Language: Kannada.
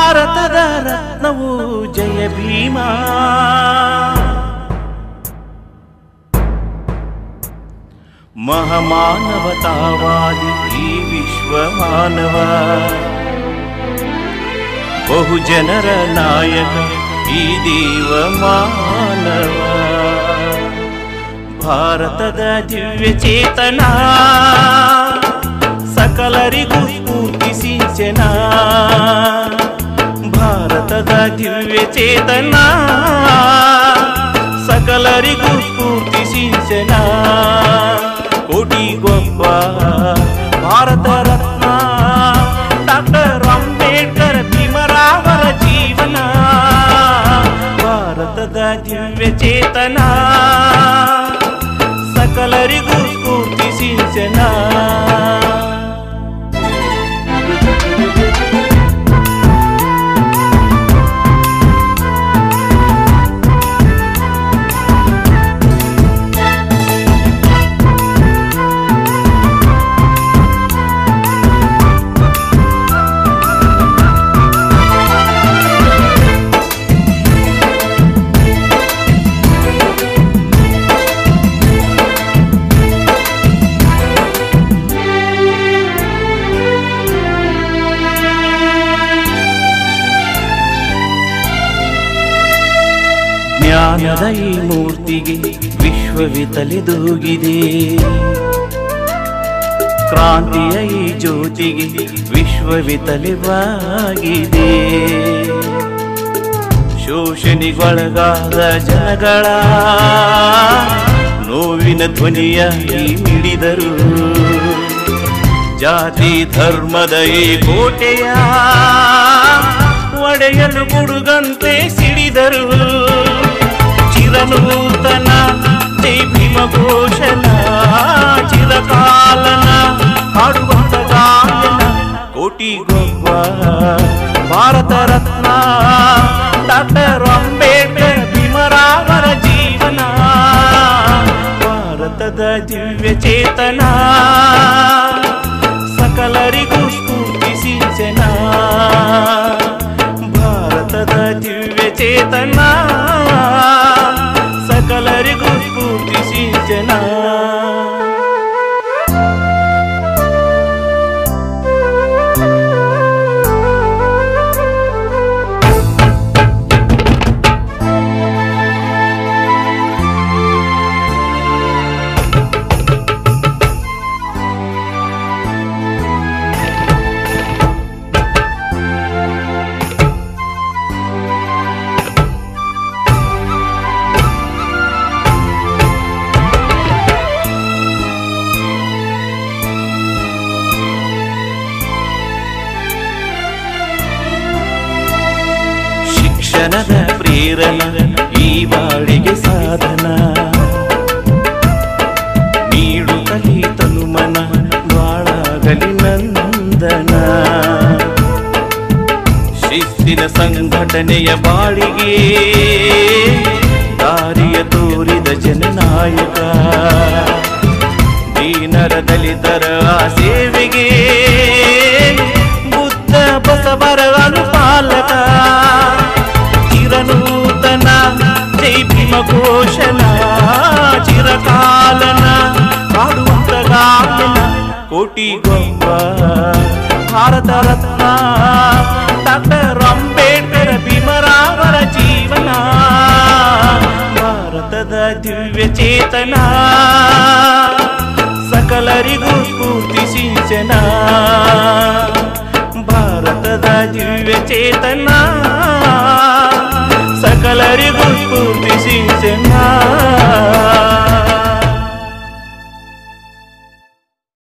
ಭಾರತದ ರತ್ನವು ಜಯ ಭೀಮ. ಮಹಾಮಾನವತಾವಾದಿ ಈ ವಿಶ್ವ ಮಾನವ, ಬಹುಜನರ ನಾಯಕ ಈ ದೇವ ಮಾನವ. ಭಾರತದ ದಿವ್ಯ ಚೇತನ ಸಕಲರಿಗೂ ಸ್ಫೂರ್ತಿ ಸಿಂಚನ. ಭಾರತದ ದಿವ್ಯ ಚೇತನ ಸಕಲರಿಗೂ ಸ್ಫೂರ್ತಿ ಸಿಂಚನ. ಕೋಟಿಗೊಬ್ಬ ಭಾರತ ರತ್ನ ಡಾಕ್ಟರ್ ಅಂಬೇಡ್ಕರ್ ಭೀಮರಾವರ ಜೀವನ. ಭಾರತದ ದಿವ್ಯ ಚೇತನ ಸಕಲರಿಗೂ ಸ್ಫೂರ್ತಿ ಸಿಂಚನ. ಜ್ಞಾನದ ಈ ಮೂರ್ತಿಗೆ ವಿಶ್ವವೇ ತಲೆದೂಗಿದೆ. ಕ್ರಾಂತಿಯ ಈ ಜ್ಯೋತಿಗೆ ವಿಶ್ವವೇ ತಲೆಬಾಗಿದೆ. ಶೋಷಣೆಗೊಳಗಾದ ಜನಗಳ ನೋವಿನ ಧ್ವನಿಯಾಗಿ ಮಿಡಿದರು. ಜಾತಿ ಧರ್ಮದ ಈ ಕೋಟೆಯ ಒಡೆಯಲು ಗುಡುಗಂತೆ ಸಿಡಿದರು. ಚಿರನೂತನ ಜೈ ಭೀಮ ಘೋಷಣ ಚಿರಕಾಲನ ಹಾಡುವಂತ ಗಾಯನ. ಕೋಟಿಗೊಬ್ಬ ಭಾರತ ರತ್ನ ಡಾಕ್ಟರ್ ಅಂಬೇಡ್ಕರ್ ಭೀಮರಾವರ ಜೀವನ. ಭಾರತದ ದಿವ್ಯ ಚೇತನ ಸಕಲರಿಗೂ ಸ್ಫೂರ್ತಿ ಸಿಂಚನ. ಭಾರತದ ದಿವ್ಯ ಚೇತನ ಸಕಲರಿಗೂ ಸ್ಫೂರ್ತಿ ಸಿಂಚನ. ಶಿಕ್ಷಣದ ಪ್ರೇರಣ ಈ ಬಾಳಿಗೆ ಸಾಧನ. ನೀಡುತ್ತಲಿ ತನುಮನ ಬಾಳಾಗಲಿ ನಂದನ. ಶಿಸ್ತಿನ ಸಂಘಟನೆಯ ಬಾಳಿಗೆ ದಾರಿಯ ತೋರಿದ ಜನನಾಯಕ. ದೀನರ ದಲಿತರ ಸೇವೆಗೆ ಬುದ್ಧ ಬಸವರ ಅನುಪಾಲಕ. ಚಿರನೂತನ ಜೈ ಭೀಮ ಘೋಷಣ ಚಿರಕಾಲನ ಹಾಡುವಂತ ಗಾಯನ. ಕೋಟಿಗೊಬ್ಬ ಭಾರತ ರತ್ನ ಡಾಕ್ಟರ್ ಅಂಬೇಡ್ಕರ್ ಭೀಮರಾವರ ಜೀವನ. ಭಾರತದ ದಿವ್ಯ ಚೇತನ ಸಕಲರಿಗೂ ಸ್ಫೂರ್ತಿ ಸಿಂಚನ. ಭಾರತದ ದಿವ್ಯ ಚೇತನ ಸಕಲರಿಗೂ ಸ್ಫೂರ್ತಿ ಸಿಂಚನ.